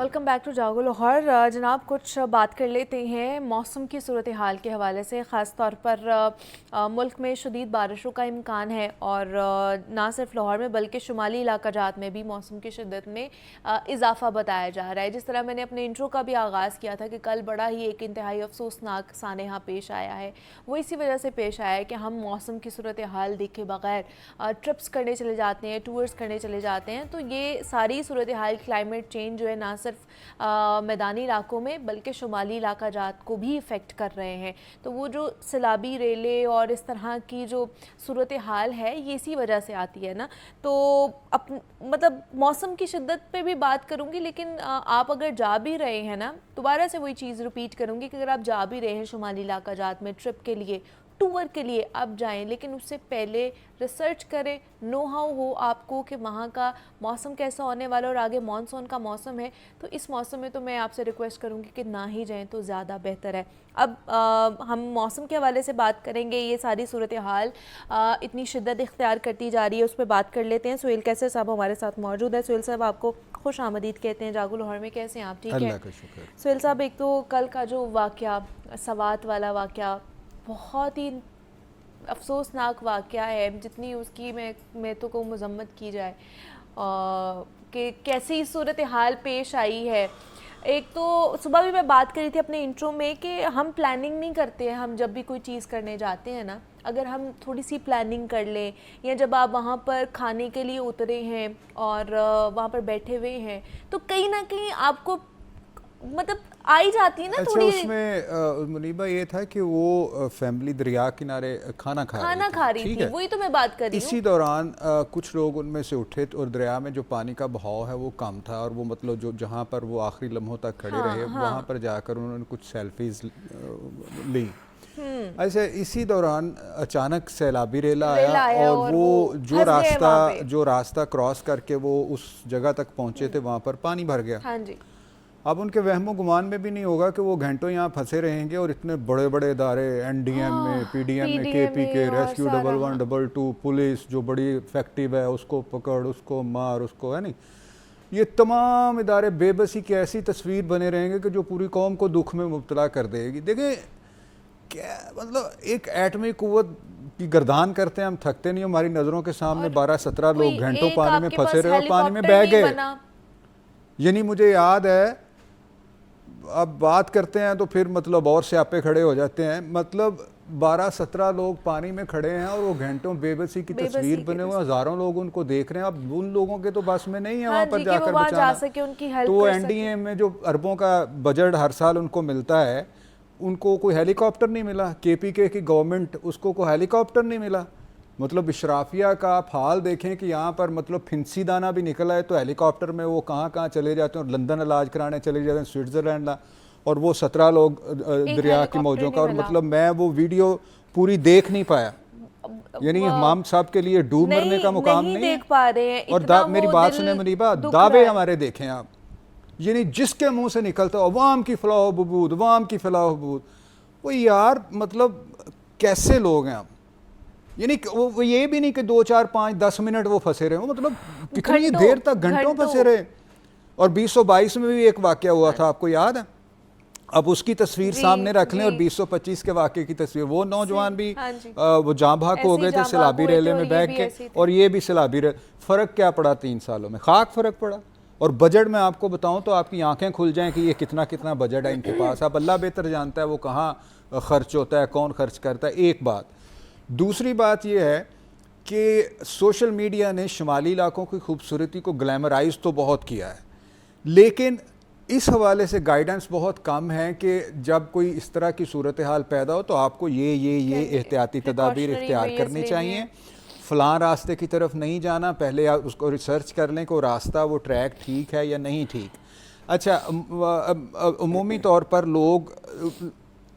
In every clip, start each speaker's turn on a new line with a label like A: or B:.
A: Welcome back to जागो लाहौर। जनाब कुछ बात कर लेते हैं मौसम की सूरत हाल के हवाले से। ख़ास तौर पर मुल्क में शदीद बारिशों का इम्कान है और ना सिर्फ लाहौर में बल्कि शुमाली इलाका जात में भी मौसम की शिद्दत में इजाफ़ा बताया जा रहा है। जिस तरह मैंने अपने इंट्रो का भी आगाज़ किया था कि कल बड़ा ही एक इंतहाई अफसोसनाक सानेहा पेश आया है, वो इसी वजह से पेश आया है कि हम मौसम की सूरत हाल देखे बगैर ट्रिप्स करने चले जाते हैं, टूर्स करने चले जाते हैं। तो ये सारी सूरत हाल क्लाइमेट चेंज जो है ना सिर्फ मैदानी इलाकों में बल्कि शुमाली इलाका जात को भी इफ़ेक्ट कर रहे हैं। तो वो जो सैलाबी रेले और इस तरह की जो सूरत हाल है ये इसी वजह से आती है ना। तो मतलब मौसम की शिद्दत पे भी बात करूँगी, लेकिन आप अगर जा भी रहे हैं ना, दोबारा से वही चीज़ रिपीट करूँगी कि अगर आप जा भी रहे हैं शुमाली इलाका जात में ट्रिप के लिए, टूर के लिए आप जाएं, लेकिन उससे पहले रिसर्च करें, नो हाउ हो आपको कि वहाँ का मौसम कैसा होने वाला। और आगे मानसून का मौसम है, तो इस मौसम में तो मैं आपसे रिक्वेस्ट करूँगी कि ना ही जाएं तो ज़्यादा बेहतर है। अब हम मौसम के हवाले से बात करेंगे। ये सारी सूरत हाल इतनी शिद्दत इख्तियार करती जा रही है, उस पर बात कर लेते हैं। सुहेल कैसर साहब हमारे साथ मौजूद है। सुहेल साहब, आपको खुश आमदीद कहते हैं जागो लाहौर में। कैसे हैं आप? ठीक है,
B: अल्लाह का शुक्र।
A: सुहेल साहब, एक तो कल का जो वाक़या, सवात वाला वाक़या, बहुत ही अफसोसनाक वाक़या है। जितनी उसकी मैं तो कहूँ मज़म्मत की जाए कि कैसी सूरत हाल पेश आई है। एक तो सुबह भी मैं बात करी थी अपने इंट्रो में कि हम प्लानिंग नहीं करते हैं। हम जब भी कोई चीज़ करने जाते हैं ना, अगर हम थोड़ी सी प्लानिंग कर लें, या जब आप वहाँ पर खाने के लिए उतरे हैं और वहाँ पर बैठे हुए हैं, तो कहीं ना कहीं आपको मतलब आई जाती है ना
B: अच्छा,
A: थोड़ी।
B: उसमें मुनीबा ये था कि वो फैमिली दरिया किनारे खाना खा
A: रही
B: रही
A: थी,
B: थी।
A: वही तो मैं बात कर रही हूँ।
B: इसी दौरान कुछ लोग उनमें से उठे और दरिया में जो पानी का बहाव है वो कम था, और वो मतलब जो जहाँ पर वो आखिरी लम्हों तक खड़े रहे, वहाँ पर जाकर उन्होंने कुछ सेल्फीज ली। ऐसे इसी दौरान अचानक सैलाबी रेला आया और वो जो रास्ता क्रॉस करके वो उस जगह तक पहुँचे थे, वहाँ पर पानी भर गया।
A: हाँ जी।
B: अब उनके वहमो गुमान में भी नहीं होगा कि वो घंटों यहाँ फंसे रहेंगे और इतने बड़े बड़े इदारे एनडीएम में, पीडीएम में, केपीके, रेस्क्यू 112, पुलिस जो बड़ी इफेक्टिव है, उसको पकड़, उसको मार, उसको है नहीं, ये तमाम इदारे बेबसी की ऐसी तस्वीर बने रहेंगे कि जो पूरी कौम को दुख में मुब्तला कर देगी। देखें क्या मतलब, एक एटमी कुव्वत की गर्दान करते हैं हम, थकते नहीं। हमारी नज़रों के सामने 12-17 लोग घंटों पानी में फंसे रहे और पानी में बह गए। यानी मुझे याद है, अब बात करते हैं तो फिर मतलब और स्यापे खड़े हो जाते हैं। मतलब 12-17 लोग पानी में खड़े हैं और वो घंटों बेबसी की तस्वीर बने हुए, हज़ारों लोग उनको देख रहे हैं। अब उन लोगों के तो बस में नहीं है वहाँ पर जाकर बचाना। तो वो एनडीएम में जो अरबों का बजट हर साल उनको मिलता है, उनको कोई हेलीकॉप्टर नहीं मिला। केपीके की गवर्नमेंट, उसको कोई हेलीकॉप्टर नहीं मिला। मतलब इशराफिया का आप हाल देखें कि यहाँ पर मतलब फिंसी दाना भी निकला है तो हेलीकॉप्टर में वो कहाँ कहाँ चले जाते हैं, और लंदन इलाज कराने चले जाते हैं, स्विट्ज़रलैंड, और वो 17 लोग दरिया की मौजों का। और मतलब मैं वो वीडियो पूरी देख नहीं पाया। यानी हमाम साहब के लिए डूब मरने का मुकाम नहीं
A: देख पा रहे हैं।
B: और मेरी बात सुने मुनीबा, दावे हमारे देखें आप, यानी जिसके मुंह से निकलता अवाम की फलाह बबूद, अवाम की फलाह बबूद, वो यार मतलब कैसे लोग हैं आप। यानी वो ये भी नहीं कि 2, 4, 5, 10 मिनट वो फंसे रहे हो, मतलब कितनी देर तक, घंटों फंसे रहे। और 2022 में भी एक वाकया हुआ था, आपको याद है? अब उसकी तस्वीर सामने रख लें और 2025 के वाकये की तस्वीर। वो नौजवान भी वो जहाँ भाग हो गए थे सैलाबी रेले में बैठ के, और ये भी सैलाबी रेले। फ़र्क क्या पड़ा 3 सालों में? खाक फ़र्क पड़ा। और बजट में आपको बताऊं तो आपकी आंखें खुल जाएं कि ये कितना कितना बजट है इनके पास। अब अल्लाह बेहतर जानता है वो कहाँ खर्च होता है, कौन खर्च करता है। एक बात। दूसरी बात यह है कि सोशल मीडिया ने शुमाली इलाकों की खूबसूरती को ग्लैमराइज तो बहुत किया है, लेकिन इस हवाले से गाइडेंस बहुत कम है कि जब कोई इस तरह की सूरत हाल पैदा हो तो आपको ये एहतियाती तदाबीर इख्तियार करनी चाहिए। फ़लाँ रास्ते की तरफ नहीं जाना, पहले आप उसको रिसर्च कर लें कि वो रास्ता, वो ट्रैक ठीक है या नहीं ठीक। अच्छा, अमूमी तौर पर लोग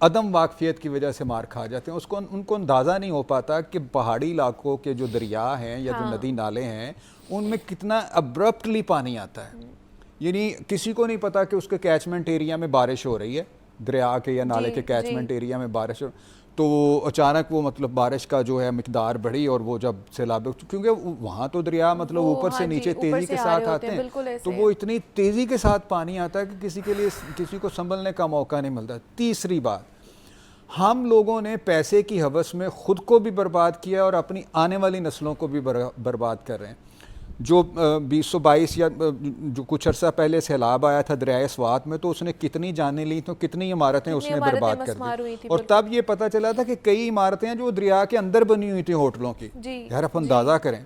B: अदम वाकफियत की वजह से मार खा जाते हैं। उनको अंदाज़ा नहीं हो पाता कि पहाड़ी इलाकों के जो दरिया हैं या जो नदी नाले हैं उनमें कितना अब्रप्टली पानी आता है। यानी किसी को नहीं पता कि उसके कैचमेंट एरिया में बारिश हो रही है, दरिया के या नाले के कैचमेंट एरिया में बारिश हो, तो अचानक वो मतलब बारिश का जो है मिकदार बढ़ी और वो जब सैलाब, क्योंकि वहाँ तो दरिया मतलब ऊपर से नीचे तेज़ी के साथ आते हैं, तो वो इतनी तेज़ी के साथ पानी आता है कि किसी को संभलने का मौका नहीं मिलता। तीसरी बात, हम लोगों ने पैसे की हवस में ख़ुद को भी बर्बाद किया और अपनी आने वाली नस्लों को भी बर्बाद कर रहे हैं। जो 2022 या जो कुछ अर्सा पहले सैलाब आया था दरियाए स्वात में, तो उसने कितनी जानें ली, तो कितनी इमारतें उसने बर्बाद कर दी। और तब ये पता चला था कि कई इमारतें हैं जो दरिया के अंदर बनी हुई थी होटलों की। यार आप अंदाज़ा करें,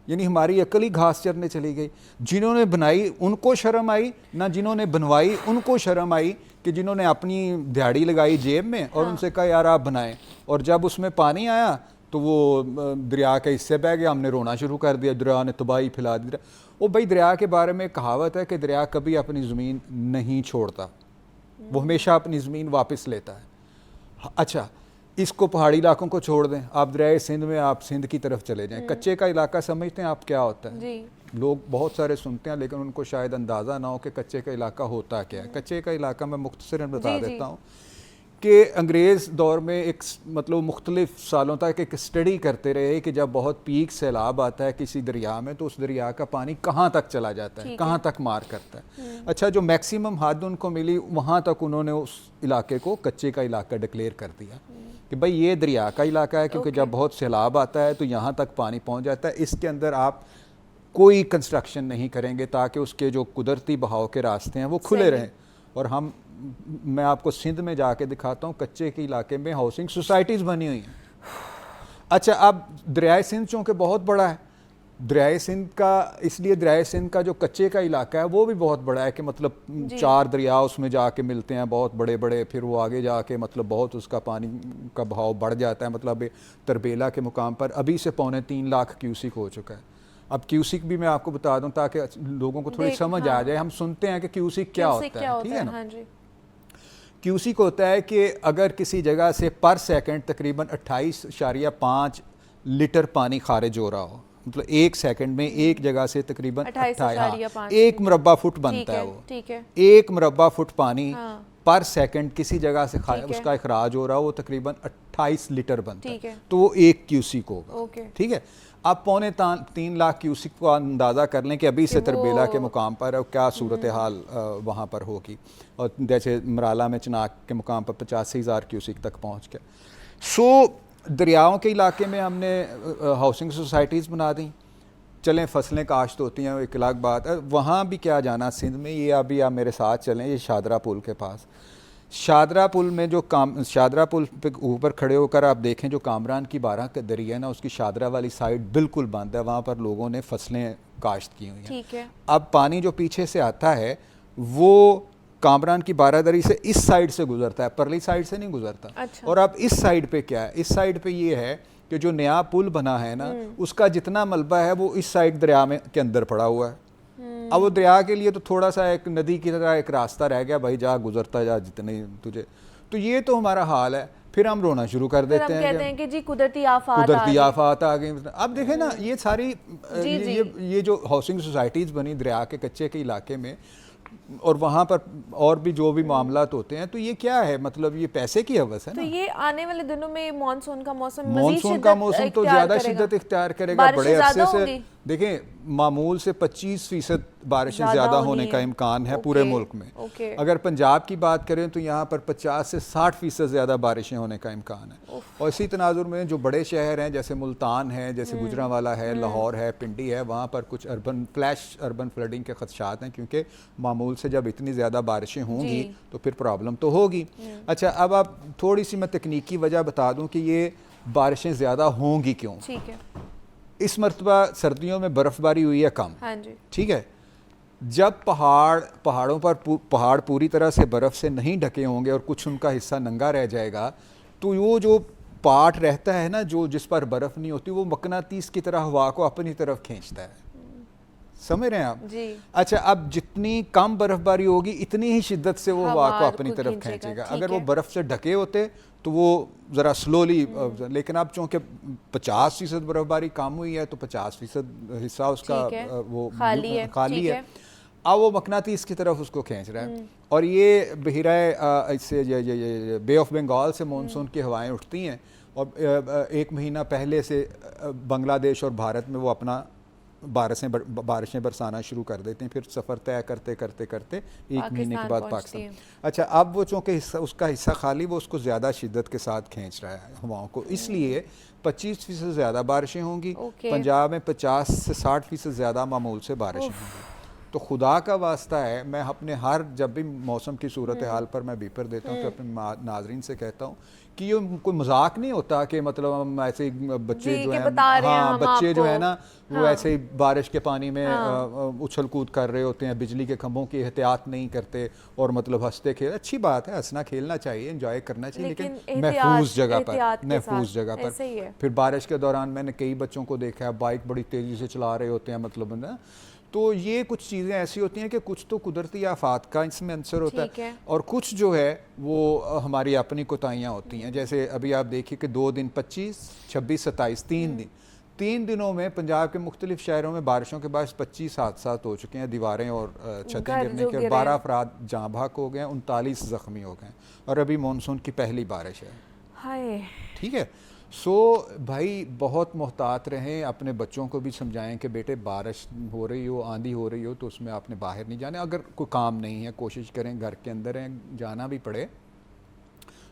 B: यानी हमारी अकल ही घास चरने चली गई। जिन्होंने बनाई उनको शर्म आई ना, जिन्होंने बनवाई उनको शर्म आई कि जिन्होंने अपनी दिहाड़ी लगाई जेब में और उनसे कहा यार आप बनाएं, और जब उसमें पानी आया तो वो दरिया के हिस्से बह गया, हमने रोना शुरू कर दिया, दरिया ने तबाही फैला दी। वो भाई दरिया के बारे में कहावत है कि दरिया कभी अपनी ज़मीन नहीं छोड़ता, वो हमेशा अपनी ज़मीन वापस लेता है। अच्छा, इसको पहाड़ी इलाकों को छोड़ दें, आप दरियाए सिंध में आप सिंध की तरफ चले जाएं, कच्चे का इलाका समझते हैं आप क्या होता है? लोग बहुत सारे सुनते हैं लेकिन उनको शायद अंदाज़ा ना हो कि कच्चे का इलाका होता क्या है। कच्चे का इलाका मैं मुख्तसरन बता देता हूँ कि अंग्रेज़ दौर में एक मतलब मुख्तलिफ सालों तक एक स्टडी करते रहे कि जब बहुत पीक सैलाब आता है किसी दरिया में तो उस दरिया का पानी कहाँ तक चला जाता है, कहाँ तक मार करता है। अच्छा, जो मैक्सिमम हद उनको मिली वहाँ तक उन्होंने उस इलाके को कच्चे का इलाका डिक्लेयर कर दिया कि भाई ये दरिया का इलाका है, क्योंकि जब बहुत सैलाब आता है तो यहाँ तक पानी पहुँच जाता है, इसके अंदर आप कोई कंस्ट्रक्शन नहीं करेंगे ताकि उसके जो कुदरती बहाव के रास्ते हैं वो खुले रहें। और मैं आपको सिंध में जाके दिखाता हूँ, कच्चे के इलाके में हाउसिंग सोसाइटीज़ बनी हुई हैं। अच्छा, अब दरियाए सिंध चूँकि बहुत बड़ा है, दरियाए सिंध का इसलिए दरियाए सिंध का जो कच्चे का इलाका है वो भी बहुत बड़ा है कि मतलब 4 दरिया उसमें जाके मिलते हैं बहुत बड़े बड़े, फिर वो आगे जाके मतलब बहुत उसका पानी का बहाव बढ़ जाता है। मतलब तरबेला के मुकाम पर अभी से 3.25 लाख क्यूसिक हो चुका है। अब क्यूसिक भी मैं आपको बता दूं ताकि लोगों को थोड़ी समझ आ जाए। हम सुनते हैं कि क्यूसिक क्या होता है, ठीक है ना? क्यूसिक होता है कि अगर किसी जगह से पर सेकंड तकरीबन 28.5 लीटर पानी खारिज हो रहा हो, मतलब 1 सेकंड में एक जगह से तकरीबन 28 1 मुरब्बा फुट बनता है वो, ठीक है, 1 मुरब्बा फुट पानी पर सेकंड किसी जगह से उसका इखराज हो रहा हो, वो तकरीबन 28 लीटर बनता है, तो वो 1 क्यूसिक होगा, ठीक है। आप 3.25 लाख क्यूसिक को अंदाज़ा कर लें कि अभी से तरबेला के मुकाम पर क्या सूरत हाल वहाँ पर होगी। और जैसे मराला में चनाक के मुकाम पर 85,000 क्यूसिक तक पहुँच गया। दरियाओं के इलाके में हमने हाउसिंग सोसाइटीज़ बना दी, चलें फसलें काश्त होती हैं, एक अलग बात है। वहाँ भी क्या जाना सिंध में, ये अभी आप मेरे साथ चलें, ये शादरा पुल के पास, शादरा पुल में जो शादरा पुल पे ऊपर खड़े होकर आप देखें जो कामरान की 12 का दरिया है ना, उसकी शादरा वाली साइड बिल्कुल बंद है, वहाँ पर लोगों ने फसलें काश्त की हुई हैं। ठीक है। अब पानी जो पीछे से आता है वो कामरान की 12 दरी से इस साइड से गुजरता है, परली साइड से नहीं गुजरता। अच्छा। और अब इस साइड पे क्या है, इस साइड पे ये है कि जो नया पुल बना है ना, उसका जितना मलबा है वो इस साइड दरिया में के अंदर पड़ा हुआ है। अब वो दरिया के लिए तो थोड़ा सा एक नदी की तरह एक रास्ता रह गया, भाई जा गुजरता जा जितने तुझे, तो ये तो हमारा हाल है। फिर हम रोना शुरू कर देते हैं, कहते हैं कि जी कुदरती आफात आ गई। अब देखें ना, ये सारी ये जो हाउसिंग सोसाइटीज़ बनी दरिया के कच्चे के इलाके में, और वहाँ पर और भी जो भी मामलात होते हैं, तो ये क्या है, मतलब ये पैसे की हवस है ना। तो ये आने वाले दिनों में मानसून का मौसम तो ज़्यादा शिद्दत इख्तियार करेगा, बड़े अरसे से देखें मामूल से 25% बारिशें ज़्यादा होने का इम्कान है पूरे मुल्क में। अगर पंजाब की बात करें तो यहाँ पर 50 से 60% ज़्यादा बारिशें होने का इम्कान है। और इसी तनाजुर में जो बड़े शहर हैं जैसे मुल्तान है, जैसे गुजरांवाला है, लाहौर है, पिंडी है, वहाँ पर कुछ फ्लैश अर्बन फ्लडिंग के खदशात हैं, क्योंकि मामूल से जब इतनी ज़्यादा बारिशें होंगी तो फिर प्रॉब्लम तो होगी। अच्छा, अब आप थोड़ी सी मैं तकनीकी वजह बता दूँ कि ये बारिशें ज़्यादा होंगी क्यों। ठीक है। इस मरतबा सर्दियों में बर्फ़बारी हुई है कम, हाँ जी, ठीक है। जब पहाड़ों पर पहाड़ पूरी तरह से बर्फ़ से नहीं ढके होंगे और कुछ उनका हिस्सा नंगा रह जाएगा, तो वो जो पार्ट रहता है ना जो जिस पर बर्फ़ नहीं होती, वो मकनातीस की तरह हवा को अपनी तरफ खींचता है। समझ रहे हैं आप जी। अच्छा, अब जितनी कम बर्फ़बारी होगी इतनी ही शिद्दत से वो हवा को अपनी तरफ खींचेगा। अगर वो बर्फ़ से ढके होते तो वो ज़रा स्लोली, लेकिन अब चूँकि 50% बर्फ़बारी कम हुई है तो 50% हिस्सा उसका वो खाली है। अब वो मकनातीस की तरफ उसको खींच रहा है। और ये बहिराए इससे बे ऑफ बंगाल से मानसून की हवाएं उठती हैं और एक महीना पहले से बांग्लादेश और भारत में वो अपना बारिशें बरसाना शुरू कर देते हैं, फिर सफ़र तय करते करते करते एक महीने के बाद पाकिस्तान। अच्छा, अब वो चूँकि उसका हिस्सा खाली, वो उसको ज़्यादा शिद्दत के साथ खींच रहा है हवाओं को, इसलिए 25% ज़्यादा बारिशें होंगी। पंजाब में 50 से 60% ज़्यादा मामूल से बारिशें होंगी। तो खुदा का वास्ता है, मैं अपने जब भी मौसम की सूरत हाल पर मैं बीपर देता हूँ तो अपने नाजरीन से कहता हूँ कि ये कोई मजाक नहीं होता कि मतलब हम ऐसे ही बच्चे जो हैं, हाँ बच्चे जो है ना वो ऐसे ही बारिश के पानी में उछल कूद कर रहे होते हैं, बिजली के खंभों की एहतियात नहीं करते और मतलब हंसते खेल, अच्छी बात है, हंसना खेलना चाहिए, एंजॉय करना चाहिए, लेकिन महफूज जगह पर। फिर बारिश के दौरान मैंने कई बच्चों को देखा है बाइक बड़ी तेज़ी से चला रहे होते हैं, मतलब ना, तो ये कुछ चीज़ें ऐसी होती हैं कि कुछ तो कुदरती आफात का इसमें अंसर होता है और कुछ जो है वो हमारी अपनी कोताहियाँ होती हैं। जैसे अभी आप देखिए कि 2 दिन 25, 26, 27 3 दिनों में पंजाब के मुख्तलिफ शहरों में बारिशों के बाद 25 हादसात हो चुके हैं, दीवारें और छतें गिरने के, 12 अफराद जाँ बहक हो गए, 39 ज़ख्मी हो गए और अभी मानसून की पहली बारिश है। हाय, ठीक है। सो भाई बहुत मोहतात रहें, अपने बच्चों को भी समझाएं कि बेटे बारिश हो रही हो, आंधी हो रही हो तो उसमें आपने बाहर नहीं जाना। अगर कोई काम नहीं है कोशिश करें घर के अंदर हैं, जाना भी पड़े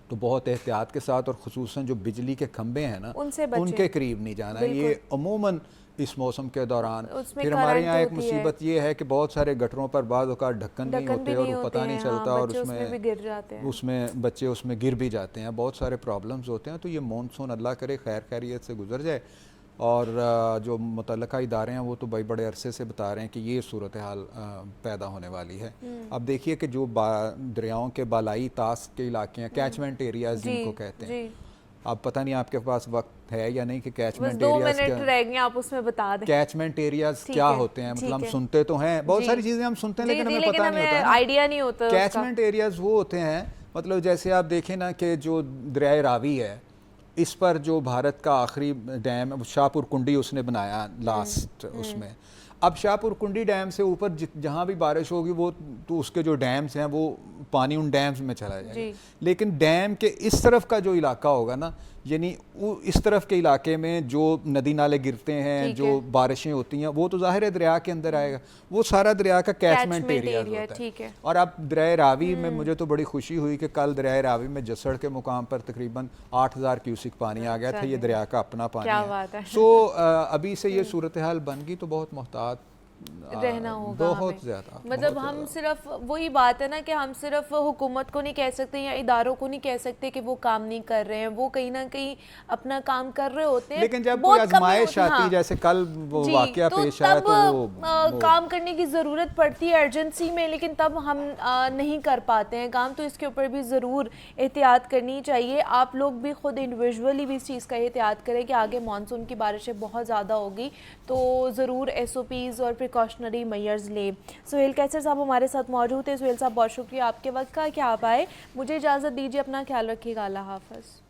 B: तो बहुत एहतियात के साथ, और ख़ुसूसन जो बिजली के खंभे हैं ना उनके करीब नहीं जाना। ये अमूमन इस मौसम के दौरान। फिर हमारे यहाँ एक मुसीबत ये है कि बहुत सारे गटरों पर बाद औक़ात ढक्कन नहीं होते और वो पता नहीं चलता और उसमें बच्चे उसमें गिर भी जाते हैं, बहुत सारे प्रॉब्लम्स होते हैं। तो ये मानसून अल्लाह करे खैर खैरियत से गुजर जाए। और जो मुतल्लिका इदारे हैं वो तो भाई बड़े अरसे से बता रहे हैं कि ये सूरत हाल पैदा होने वाली है। अब देखिए कि जो दरियाओं के बालाई तास के इलाके हैं, कैचमेंट एरियाज जिनको कहते हैं, अब पता नहीं आपके पास वक्त है या नहीं कि कैचमेंट एरियाज
A: आप उसमें बता दें
B: कैचमेंट एरियाज क्या होते हैं। मतलब हम सुनते तो हैं, बहुत सारी चीज़ें हम सुनते हैं लेकिन हमें पता नहीं होता,
A: आइडिया नहीं होता।
B: कैचमेंट एरियाज वो होते हैं, मतलब जैसे आप देखें ना कि जो दरिया रावी है, इस पर जो भारत का आखिरी डैम शाहपुर कुंडी उसने बनाया लास्ट उसमें। अब शाहपुर कुंडी डैम से ऊपर जहाँ भी बारिश होगी वो तो उसके जो डैम्स हैं वो पानी उन डैम्स में चला जाएगा, लेकिन डैम के इस तरफ का जो इलाका होगा ना, यानी इस तरफ के इलाके में जो नदी नाले गिरते हैं, जो बारिशें होती हैं, वो तो ज़ाहिर है दरिया के अंदर आएगा, वो सारा दरिया का कैचमेंट एरिया होता है। और अब दरिया रावी में मुझे तो बड़ी खुशी हुई कि कल दरिया रावी में जसड़ के मुकाम पर तकरीबन 8000 क्यूसिक पानी आ गया था। ये दरिया का अपना पानी है। सो अभी से ये सूरत हाल बन गई तो बहुत मोहतात
A: रहना होगा
B: बहुत ज़्यादा।
A: मतलब हम सिर्फ वही बात है ना कि हम सिर्फ हुकूमत को नहीं कह सकते या इदारों को नहीं कह सकते कि वो काम नहीं कर रहे हैं, वो कहीं ना कहीं अपना काम कर रहे होते हैं,
B: लेकिन जब कोई आजमाइश आती, जैसे कल वो वाकया पेश आया तो वो
A: काम करने की ज़रूरत पड़ती है अर्जेंसी में, लेकिन तब हम नहीं कर पाते हैं काम। तो इसके ऊपर भी ज़रूर एहतियात करनी चाहिए। आप लोग भी खुद इंडिविजुअली भी इस चीज़ का एहतियात करें कि आगे मानसून की बारिशें बहुत ज़्यादा होगी तो ज़रूर SOPs और प्रिकॉशनरी मेजर्स ले। सुहेल कैसर साहब हमारे साथ मौजूद है। सुहेल साहब बहुत शुक्रिया आपके वक्त का कि आप आए। मुझे इजाज़त दीजिए, अपना ख्याल रखिएगा, अल्लाह हाफ़िज़।